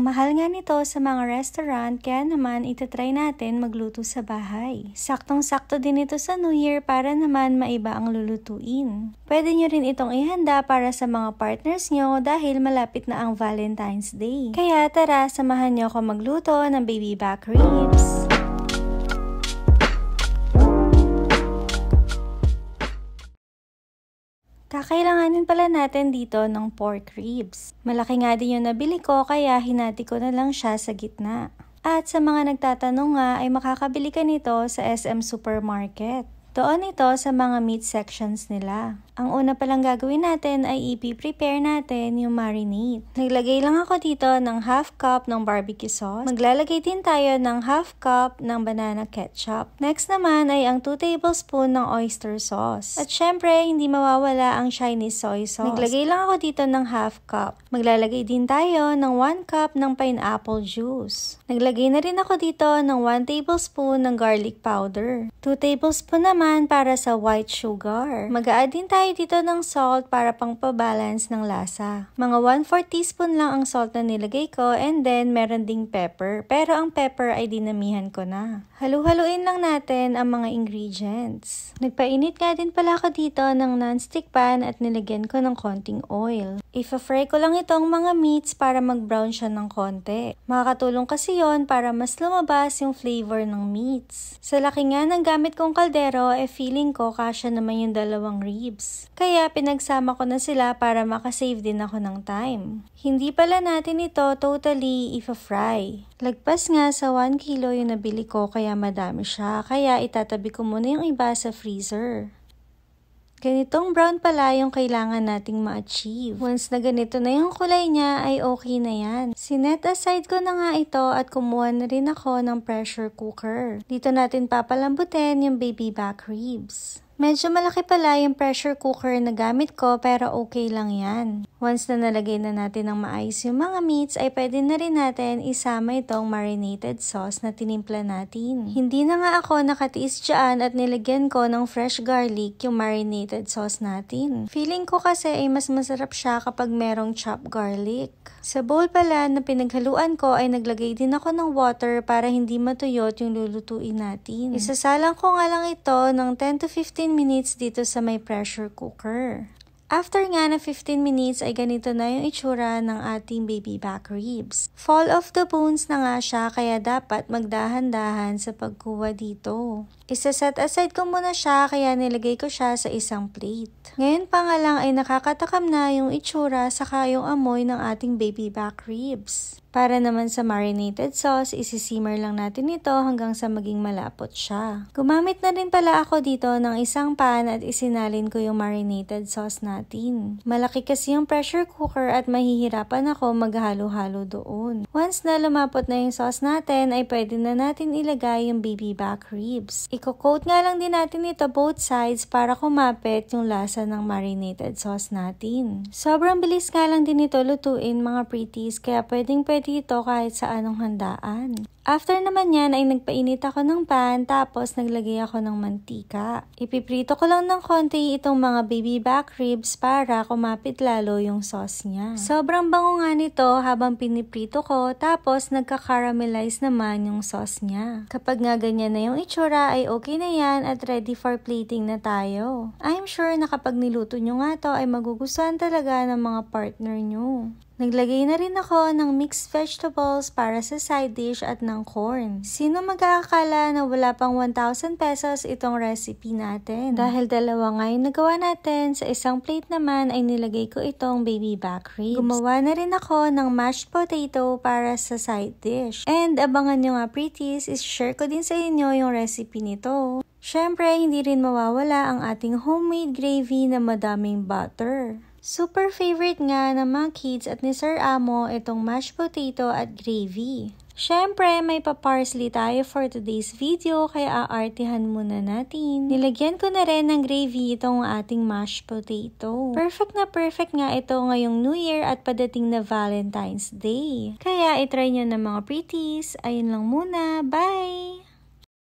Ang mahal nga nito sa mga restaurant, kaya naman itatry natin magluto sa bahay. Saktong-sakto din ito sa New Year para naman maiba ang lulutuin. Pwede nyo rin itong ihanda para sa mga partners nyo dahil malapit na ang Valentine's Day. Kaya tara, samahan nyo ako magluto ng baby back ribs. Kakailanganin pala natin dito ng pork ribs. Malaki nga din yung nabili ko kaya hinati ko na lang siya sa gitna. At sa mga nagtatanong nga ay makakabili ka nito sa SM Supermarket. Doon ito sa mga meat sections nila. Ang una palang gagawin natin ay ipi-prepare natin yung marinade. Naglagay lang ako dito ng half cup ng barbecue sauce. Maglalagay din tayo ng half cup ng banana ketchup. Next naman ay ang 2 tablespoon ng oyster sauce. At syempre, hindi mawawala ang Chinese soy sauce. Naglagay lang ako dito ng half cup. Maglalagay din tayo ng 1 cup ng pineapple juice. Naglagay na rin ako dito ng 1 tablespoon ng garlic powder. 2 tablespoon naman para sa white sugar. Mag-a-add din tayo dito ng salt para pang pabalance ng lasa. Mga 1/4 teaspoon lang ang salt na nilagay ko and then meron ding pepper. Pero ang pepper ay dinamihan ko na. Halu-haluin lang natin ang mga ingredients. Nagpainit nga din pala ako dito ng non-stick pan at nilagyan ko ng konting oil. Ifa-fry ko lang itong mga meats para mag-brown siya ng konti. Makakatulong kasi yon para mas lumabas yung flavor ng meats. Sa laki nga ng gamit kong kaldero, feeling ko kasya naman yung 2 ribs. Kaya pinagsama ko na sila para makasave din ako ng time. Hindi pala natin ito totally ifa-fry. Lagpas nga sa 1 kilo yung nabili ko kaya madami siya. Kaya itatabi ko muna yung iba sa freezer. Ganitong brown pala yung kailangan nating ma-achieve. Once na ganito na yung kulay niya ay okay na yan. Sinet aside ko na nga ito at kumuha na rin ako ng pressure cooker. Dito natin papalambutin yung baby back ribs. Medyo malaki pala yung pressure cooker na gamit ko pero okay lang yan. Once na nalagay na natin ng maayos yung mga meats ay pwede na rin natin isama itong marinated sauce na tinimpla natin. Hindi na nga ako nakatiis dyan at nilagyan ko ng fresh garlic yung marinated sauce natin. Feeling ko kasi ay mas masarap siya kapag merong chopped garlic. Sa bowl pala na pinaghaluan ko ay naglagay din ako ng water para hindi matuyot yung lulutuin natin. Isasalang ko nga lang ito ng 10 to 15 minutes dito sa may pressure cooker. After nga na 15 minutes ay ganito na yung itsura ng ating baby back ribs. Fall off the bones na nga siya kaya dapat magdahan-dahan sa pagkuha dito. Isa-set aside ko muna siya kaya nilagay ko siya sa isang plate. Ngayon pa nga lang ay nakakatakam na yung itsura saka yung amoy ng ating baby back ribs. Para naman sa marinated sauce, isisimmer lang natin ito hanggang sa maging malapot siya. Gumamit na rin pala ako dito ng isang pan at isinalin ko yung marinated sauce natin. Malaki kasi yung pressure cooker at mahihirapan ako maghalo-halo doon. Once na lumapot na yung sauce natin, ay pwede na natin ilagay yung baby back ribs. Iko-coat nga lang din natin ito both sides para kumapit yung lasa ng marinated sauce natin. Sobrang bilis nga lang din ito lutuin mga pretties kaya pwedeng ito kahit sa anong handaan. After naman yan ay nagpainit ako ng pan tapos naglagay ako ng mantika. Ipiprito ko lang ng konti itong mga baby back ribs para kumapit lalo yung sauce niya. Sobrang bango nga nito habang piniprito ko tapos nagka-caramelize naman yung sauce niya. Kapag nga ganyan na yung itsura ay okay na yan at ready for plating na tayo. I'm sure na kapag niluto nyo nga to ay magugustuhan talaga ng mga partner nyo. Naglagay na rin ako ng mixed vegetables para sa side dish at ng corn. Sino mag-aakala na wala pang 1,000 pesos itong recipe natin? Dahil 2 nga yung nagawa natin, sa isang plate naman ay nilagay ko itong baby back ribs. Gumawa na rin ako ng mashed potato para sa side dish. And abangan nyo nga pretties, is-share ko din sa inyo yung recipe nito. Syempre, hindi rin mawawala ang ating homemade gravy na madaming butter. Super favorite nga ng mga kids at ni Sir Amo itong mashed potato at gravy. Syempre, may pa-parsley tayo for today's video kaya aartihan muna natin. Nilagyan ko na rin ng gravy itong ating mashed potato. Perfect na perfect nga ito ngayong New Year at padating na Valentine's Day. Kaya itry nyo na mga pretties. Ayun lang muna. Bye!